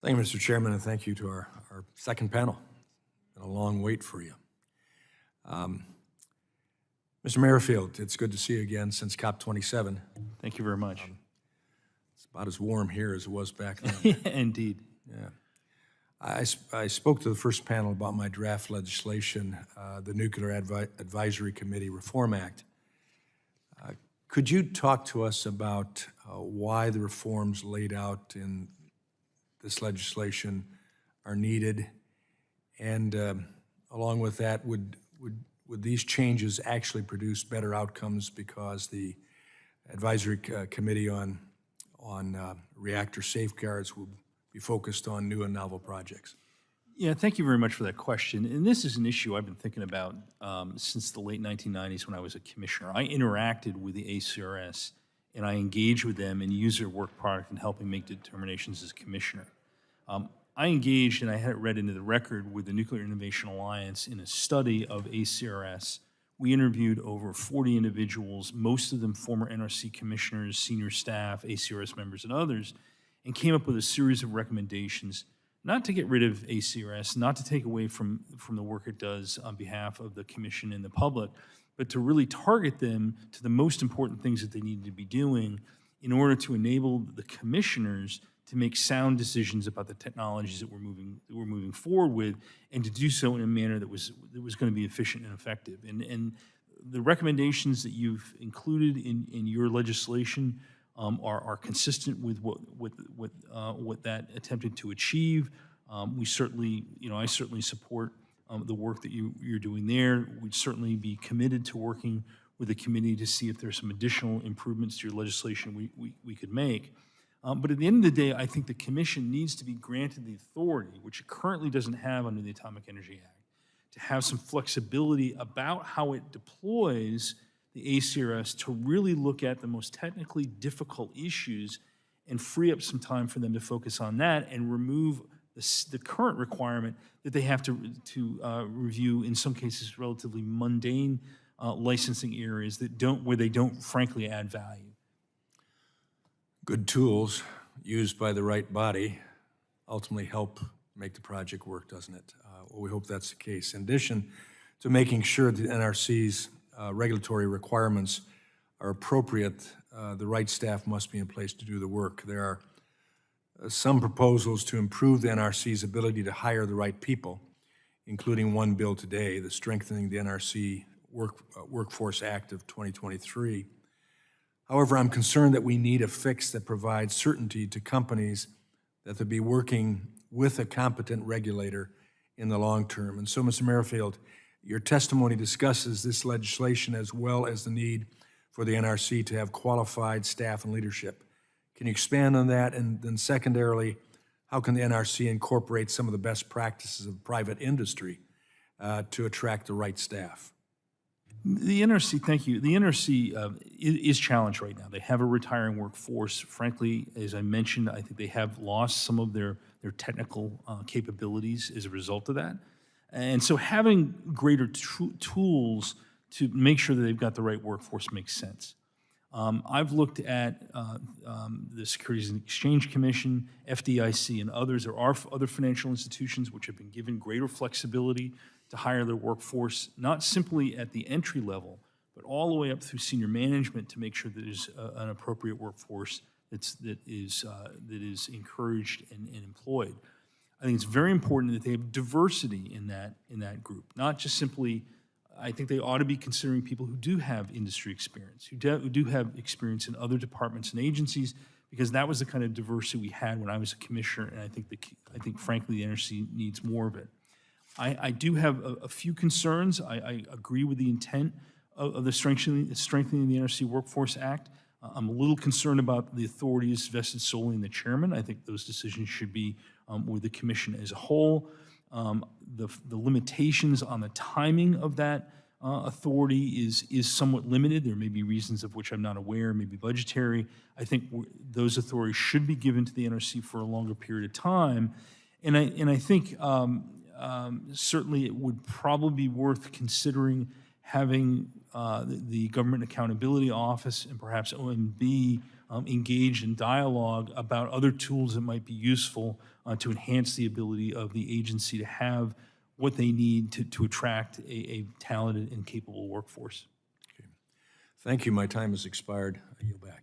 Thank you, Mr. Chairman, and thank you to our second panel. Been a long wait for you. Mr. Merrifield, it's good to see you again since COP27. Thank you very much. It's about as warm here as it was back then. Indeed. Yeah. I spoke to the first panel about my draft legislation, the Nuclear Advisory Committee Reform Act. Could you talk to us about why the reforms laid out in this legislation are needed, and along with that, would these changes actually produce better outcomes because the advisory committee on reactor safeguards will be focused on new and novel projects? Yeah, thank you very much for that question. And this is an issue I've been thinking about since the late 1990s when I was a commissioner. I interacted with the ACRS, and I engaged with them and used their work product in helping make determinations as commissioner. I engaged, and I had it read into the record, with the Nuclear Innovation Alliance in a study of ACRS. We interviewed over 40 individuals, most of them former NRC commissioners, senior staff, ACRS members, and others, and came up with a series of recommendations, not to get rid of ACRS, not to take away from the work it does on behalf of the commission and the public, but to really target them to the most important things that they need to be doing in order to enable the commissioners to make sound decisions about the technologies that we're moving forward with, and to do so in a manner that was going to be efficient and effective. And the recommendations that you've included in your legislation are consistent with what that attempted to achieve. We certainly, I certainly support the work that you're doing there. We'd certainly be committed to working with the committee to see if there's some additional improvements to your legislation we could make. But at the end of the day, I think the commission needs to be granted the authority, which it currently doesn't have under the Atomic Energy Act, to have some flexibility about how it deploys the ACRS to really look at the most technically difficult issues and free up some time for them to focus on that and remove the current requirement that they have to review, in some cases, relatively mundane licensing areas where they don't frankly add value. Good tools used by the right body ultimately help make the project work, doesn't it? Well, we hope that's the case. In addition to making sure the NRC's regulatory requirements are appropriate, the right staff must be in place to do the work. There are some proposals to improve the NRC's ability to hire the right people, including one bill today, the Strengthening the NRC Workforce Act of 2023. However, I'm concerned that we need a fix that provides certainty to companies that they'll be working with a competent regulator in the long term. And so, Mr. Merrifield, your testimony discusses this legislation as well as the need for the NRC to have qualified staff and leadership. Can you expand on that? And then secondarily, how can the NRC incorporate some of the best practices of private industry to attract the right staff? The NRC, thank you. The NRC is challenged right now. They have a retiring workforce. Frankly, as I mentioned, I think they have lost some of their technical capabilities as a result of that. And so having greater tools to make sure that they've got the right workforce makes sense. I've looked at the Securities and Exchange Commission, FDIC, and others. There are other financial institutions which have been given greater flexibility to hire their workforce, not simply at the entry level, but all the way up through senior management to make sure that there's an appropriate workforce that is encouraged and employed. I think it's very important that they have diversity in that group, not just simply. I think they ought to be considering people who do have industry experience, who do have experience in other departments and agencies, because that was the kind of diversity we had when I was a commissioner, and I think frankly the NRC needs more of it. I do have a few concerns. I agree with the intent of the strengthening the NRC Workforce Act. I'm a little concerned about the authorities vested solely in the chairman. I think those decisions should be with the commission as a whole. The limitations on the timing of that authority is somewhat limited. There may be reasons of which I'm not aware, maybe budgetary. I think those authorities should be given to the NRC for a longer period of time. And I think certainly it would probably be worth considering having the Government Accountability Office and perhaps OMB engage in dialogue about other tools that might be useful to enhance the ability of the agency to have what they need to attract a talented and capable workforce. Thank you. My time has expired. I yield back.